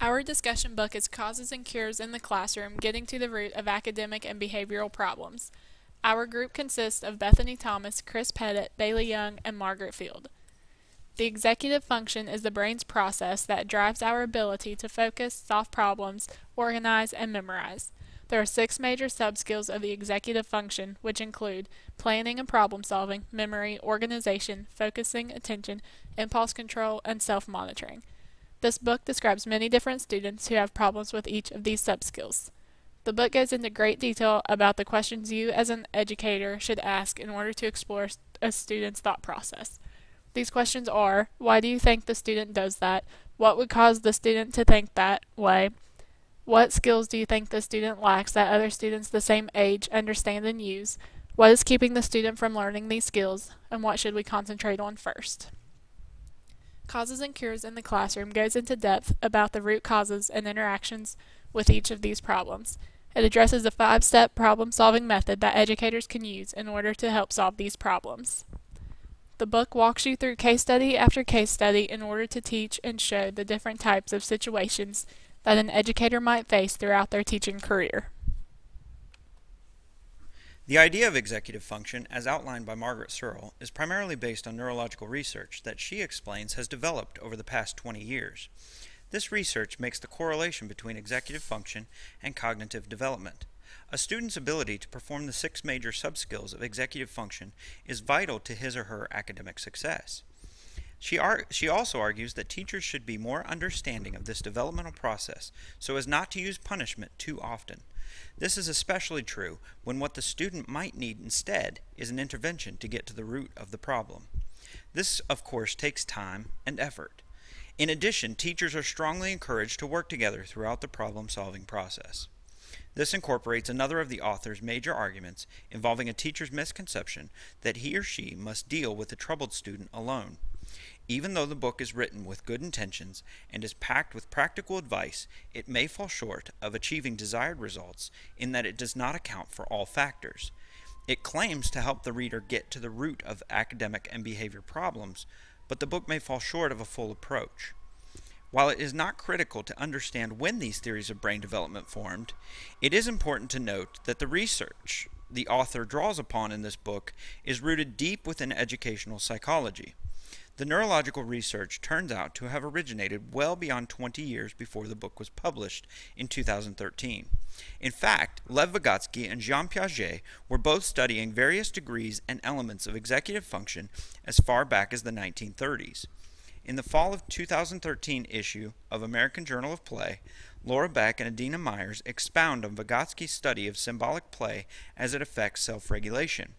Our discussion book is Causes and Cures in the Classroom, Getting to the Root of Academic and Behavioral Problems. Our group consists of Bethany Thomas, Chris Pettit, Bailey Young, and Margaret Field. The executive function is the brain's process that drives our ability to focus, solve problems, organize, and memorize. There are 6 major subskills of the executive function, which include planning and problem solving, memory, organization, focusing, attention, impulse control, and self-monitoring. This book describes many different students who have problems with each of these subskills. The book goes into great detail about the questions you as an educator should ask in order to explore a student's thought process. These questions are: why do you think the student does that? What would cause the student to think that way? What skills do you think the student lacks that other students the same age understand and use? What is keeping the student from learning these skills? And what should we concentrate on first? Causes and Cures in the Classroom goes into depth about the root causes and interactions with each of these problems. It addresses a 5-step problem-solving method that educators can use in order to help solve these problems. The book walks you through case study after case study in order to teach and show the different types of situations that an educator might face throughout their teaching career. The idea of executive function, as outlined by Margaret Searle, is primarily based on neurological research that she explains has developed over the past 20 years. This research makes the correlation between executive function and cognitive development. A student's ability to perform the 6 major subskills of executive function is vital to his or her academic success. She also argues that teachers should be more understanding of this developmental process so as not to use punishment too often. This is especially true when what the student might need instead is an intervention to get to the root of the problem. This, of course, takes time and effort. In addition, teachers are strongly encouraged to work together throughout the problem-solving process. This incorporates another of the author's major arguments involving a teacher's misconception that he or she must deal with a troubled student alone. Even though the book is written with good intentions and is packed with practical advice, it may fall short of achieving desired results in that it does not account for all factors. It claims to help the reader get to the root of academic and behavior problems, but the book may fall short of a full approach. While it is not critical to understand when these theories of brain development formed, it is important to note that the research the author draws upon in this book is rooted deep within educational psychology. The neurological research turns out to have originated well beyond 20 years before the book was published in 2013. In fact, Lev Vygotsky and Jean Piaget were both studying various degrees and elements of executive function as far back as the 1930s. In the fall of 2013 issue of American Journal of Play, Laura Beck and Adina Myers expound on Vygotsky's study of symbolic play as it affects self-regulation.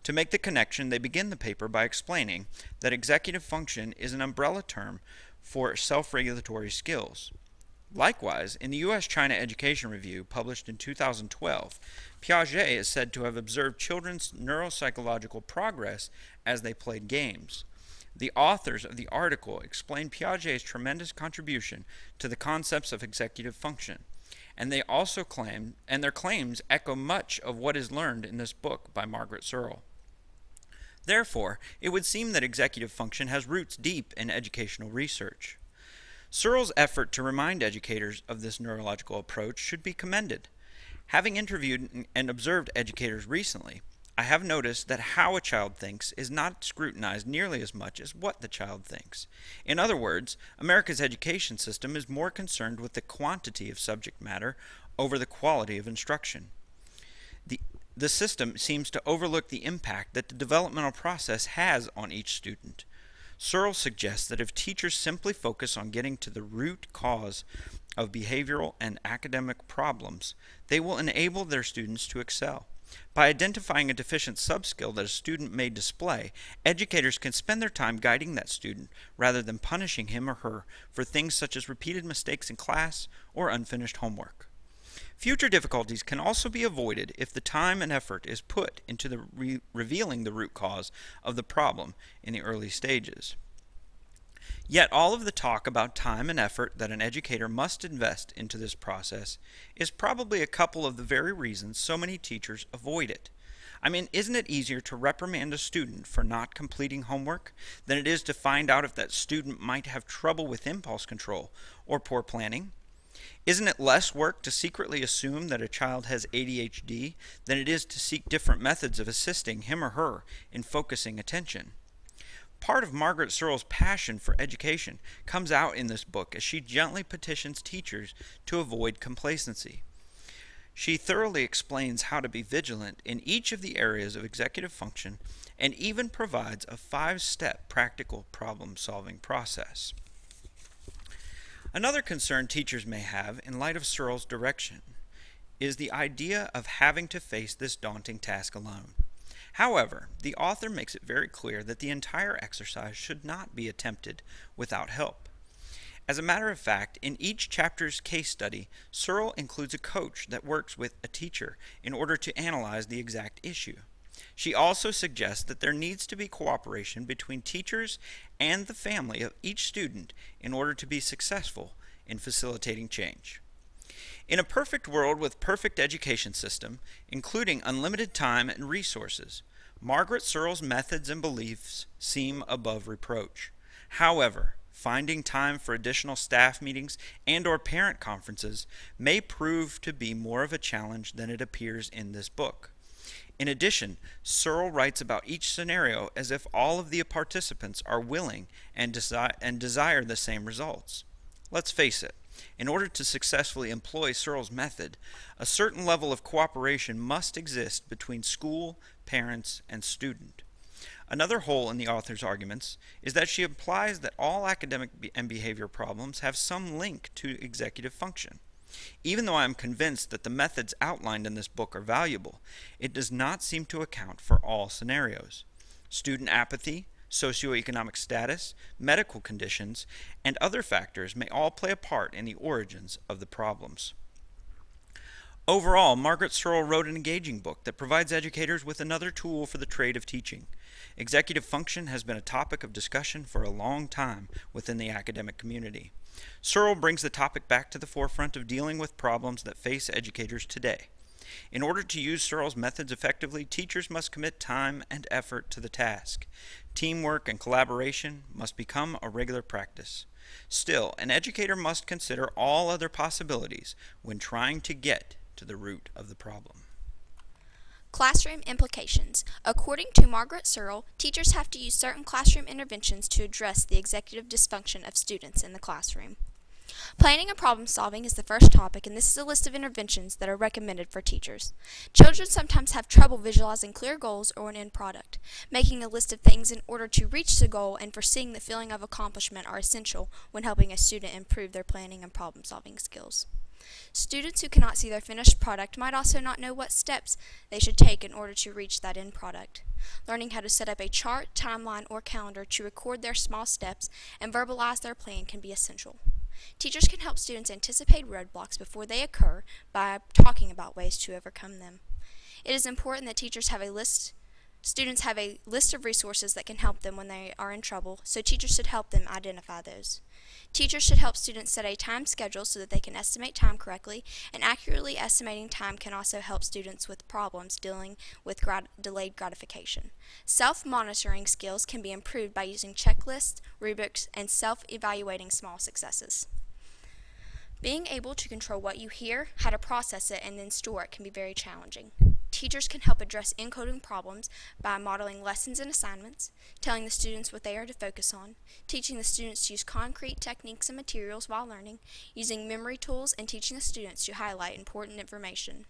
To make the connection, they begin the paper by explaining that executive function is an umbrella term for self-regulatory skills. Likewise, in the U.S.-China Education Review, published in 2012, Piaget is said to have observed children's neuropsychological progress as they played games. The authors of the article explain Piaget's tremendous contribution to the concepts of executive function, and they also claim, and their claims echo much of what is learned in this book by Margaret Searle. Therefore, it would seem that executive function has roots deep in educational research. Searle's effort to remind educators of this neurological approach should be commended. Having interviewed and observed educators recently, I have noticed that how a child thinks is not scrutinized nearly as much as what the child thinks. In other words, America's education system is more concerned with the quantity of subject matter over the quality of instruction. The system seems to overlook the impact that the developmental process has on each student. Searle suggests that if teachers simply focus on getting to the root cause of behavioral and academic problems, they will enable their students to excel. By identifying a deficient subskill that a student may display, educators can spend their time guiding that student rather than punishing him or her for things such as repeated mistakes in class or unfinished homework. Future difficulties can also be avoided if the time and effort is put into revealing the root cause of the problem in the early stages. Yet all of the talk about time and effort that an educator must invest into this process is probably a couple of the very reasons so many teachers avoid it. I mean, isn't it easier to reprimand a student for not completing homework than it is to find out if that student might have trouble with impulse control or poor planning? Isn't it less work to secretly assume that a child has ADHD than it is to seek different methods of assisting him or her in focusing attention? Part of Margaret Searle's passion for education comes out in this book as she gently petitions teachers to avoid complacency. She thoroughly explains how to be vigilant in each of the areas of executive function and even provides a 5-step practical problem-solving process. Another concern teachers may have in light of Searle's direction is the idea of having to face this daunting task alone. However, the author makes it very clear that the entire exercise should not be attempted without help. As a matter of fact, in each chapter's case study, Searle includes a coach that works with a teacher in order to analyze the exact issue. She also suggests that there needs to be cooperation between teachers and the family of each student in order to be successful in facilitating change. In a perfect world with perfect education system, including unlimited time and resources, Margaret Searle's methods and beliefs seem above reproach. However, finding time for additional staff meetings and/or parent conferences may prove to be more of a challenge than it appears in this book. In addition, Searle writes about each scenario as if all of the participants are willing and desire the same results. Let's face it, in order to successfully employ Searle's method, a certain level of cooperation must exist between school, parents, and student. Another hole in the author's arguments is that she implies that all academic and behavior problems have some link to executive function. Even though I am convinced that the methods outlined in this book are valuable, it does not seem to account for all scenarios. Student apathy, socioeconomic status, medical conditions, and other factors may all play a part in the origins of the problems. Overall, Margaret Searle wrote an engaging book that provides educators with another tool for the trade of teaching. Executive function has been a topic of discussion for a long time within the academic community. Searle brings the topic back to the forefront of dealing with problems that face educators today. In order to use Searle's methods effectively, teachers must commit time and effort to the task. Teamwork and collaboration must become a regular practice. Still, an educator must consider all other possibilities when trying to get to the root of the problem. Classroom implications. According to Margaret Searle, teachers have to use certain classroom interventions to address the executive dysfunction of students in the classroom. Planning and problem solving is the first topic, and this is a list of interventions that are recommended for teachers. Children sometimes have trouble visualizing clear goals or an end product. Making a list of things in order to reach the goal and foreseeing the feeling of accomplishment are essential when helping a student improve their planning and problem solving skills. Students who cannot see their finished product might also not know what steps they should take in order to reach that end product. Learning how to set up a chart, timeline, or calendar to record their small steps and verbalize their plan can be essential. Teachers can help students anticipate roadblocks before they occur by talking about ways to overcome them. It is important that students have a list of resources that can help them when they are in trouble, so teachers should help them identify those. Teachers should help students set a time schedule so that they can estimate time correctly, and accurately estimating time can also help students with problems dealing with delayed gratification. Self-monitoring skills can be improved by using checklists, rubrics, and self-evaluating small successes. Being able to control what you hear, how to process it, and then store it can be very challenging. Teachers can help address encoding problems by modeling lessons and assignments, telling the students what they are to focus on, teaching the students to use concrete techniques and materials while learning, using memory tools, and teaching the students to highlight important information.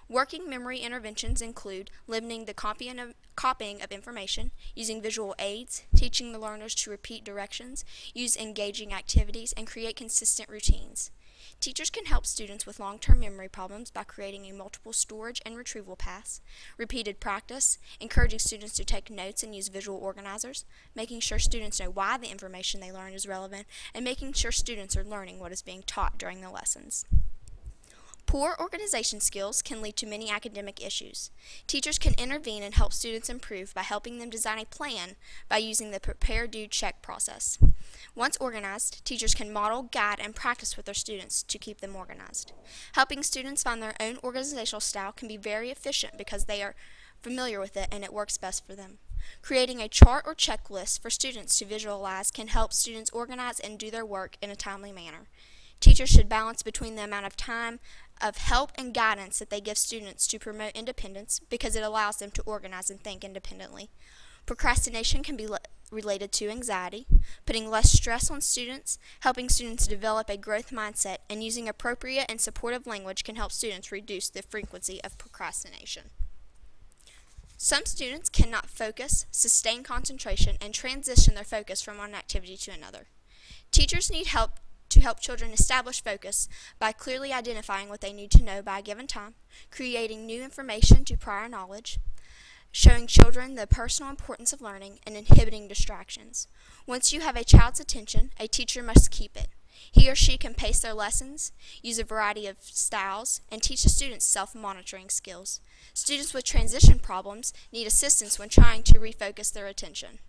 Working memory interventions include limiting the copying of information, using visual aids, teaching the learners to repeat directions, use engaging activities, and create consistent routines. Teachers can help students with long-term memory problems by creating a multiple storage and retrieval paths, repeated practice, encouraging students to take notes and use visual organizers, making sure students know why the information they learn is relevant, and making sure students are learning what is being taught during the lessons. Poor organization skills can lead to many academic issues. Teachers can intervene and help students improve by helping them design a plan by using the prepare, do, check process. Once organized, teachers can model, guide, and practice with their students to keep them organized. Helping students find their own organizational style can be very efficient because they are familiar with it and it works best for them. Creating a chart or checklist for students to visualize can help students organize and do their work in a timely manner. Teachers should balance between the amount of time of help and guidance that they give students to promote independence because it allows them to organize and think independently. Procrastination can be related to anxiety, putting less stress on students, helping students develop a growth mindset, and using appropriate and supportive language can help students reduce the frequency of procrastination. Some students cannot focus, sustain concentration, and transition their focus from one activity to another. Teachers need help to help children establish focus by clearly identifying what they need to know by a given time, creating new information to prior knowledge, showing children the personal importance of learning, and inhibiting distractions. Once you have a child's attention, a teacher must keep it. He or she can pace their lessons, use a variety of styles, and teach the students self-monitoring skills. Students with transition problems need assistance when trying to refocus their attention.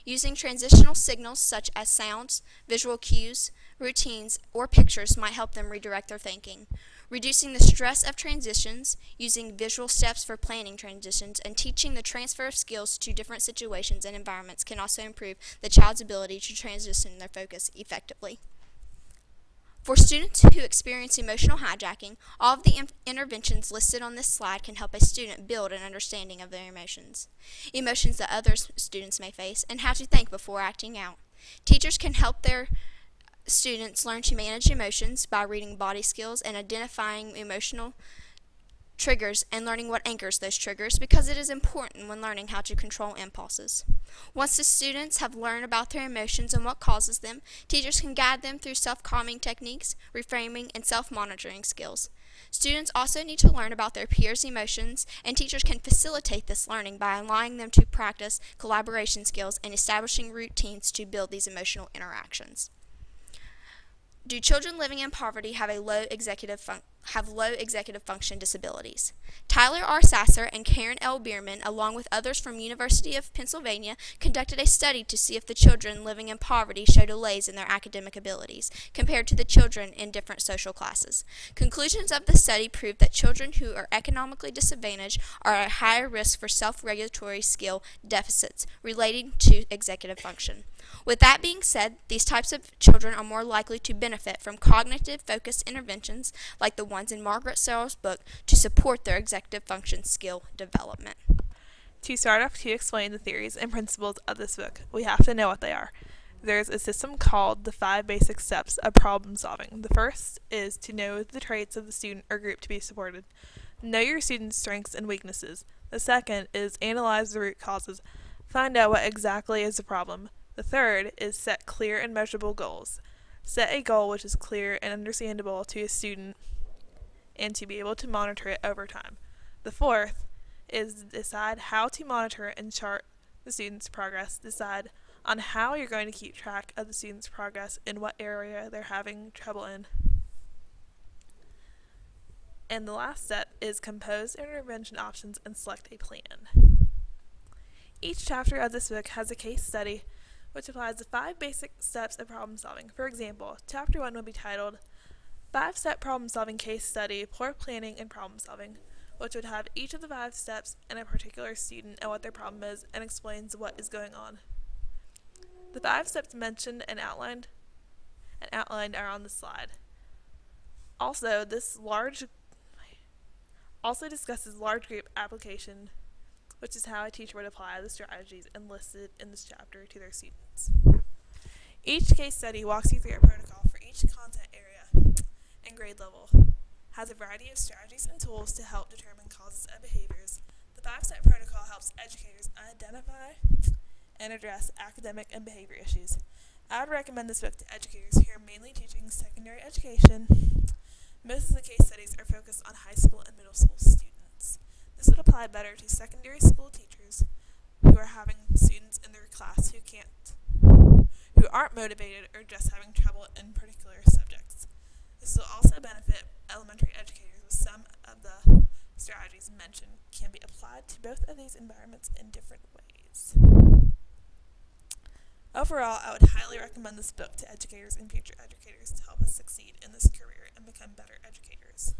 Using transitional signals such as sounds, visual cues, routines, or pictures might help them redirect their thinking. Reducing the stress of transitions, using visual steps for planning transitions, and teaching the transfer of skills to different situations and environments can also improve the child's ability to transition their focus effectively. For students who experience emotional hijacking, all of the interventions listed on this slide can help a student build an understanding of their emotions that other students may face, and how to think before acting out. Teachers can help their students learn to manage emotions by reading body skills and identifying emotional triggers and learning what anchors those triggers, because it is important when learning how to control impulses. Once the students have learned about their emotions and what causes them, teachers can guide them through self-calming techniques, reframing, and self-monitoring skills. Students also need to learn about their peers' emotions, and teachers can facilitate this learning by allowing them to practice collaboration skills and establishing routines to build these emotional interactions. Do children living in poverty have low executive function disabilities? Tyler R. Sasser and Karen L. Bierman, along with others from University of Pennsylvania, conducted a study to see if the children living in poverty showed delays in their academic abilities compared to the children in different social classes. Conclusions of the study proved that children who are economically disadvantaged are at higher risk for self-regulatory skill deficits relating to executive function. With that being said, these types of children are more likely to benefit from cognitive-focused interventions like the ones in Margaret Searle's book to support their executive function skill development. To start off to explain the theories and principles of this book, we have to know what they are. There's a system called the 5 basic steps of problem solving. The first is to know the traits of the student or group to be supported. Know your student's strengths and weaknesses. The second is analyze the root causes. Find out what exactly is the problem. The third is set clear and measurable goals. Set a goal which is clear and understandable to a student and to be able to monitor it over time. The fourth is decide how to monitor and chart the student's progress. Decide on how you're going to keep track of the student's progress in what area they're having trouble in. And the last step is compose intervention options and select a plan. Each chapter of this book has a case study which applies the 5 basic steps of problem solving. For example, Chapter 1 will be titled 5-Step Problem Solving Case Study, Poor Planning and Problem Solving, which would have each of the 5 steps and a particular student and what their problem is and explains what is going on. The 5 steps mentioned and outlined are on the slide. Also, this discusses large group application, which is how a teacher would apply the strategies enlisted in this chapter to their students. Each case study walks you through a protocol for each content area and grade level, has a variety of strategies and tools to help determine causes of behaviors. The 5-step protocol helps educators identify and address academic and behavior issues. I would recommend this book to educators who are mainly teaching secondary education. Most of the case studies are focused on high school and middle school students. This would apply better to secondary school teachers who are having students in their class who aren't motivated or just having trouble in particular subjects. This will also benefit elementary educators, with some of the strategies mentioned can be applied to both of these environments in different ways. Overall, I would highly recommend this book to educators and future educators to help us succeed in this career and become better educators.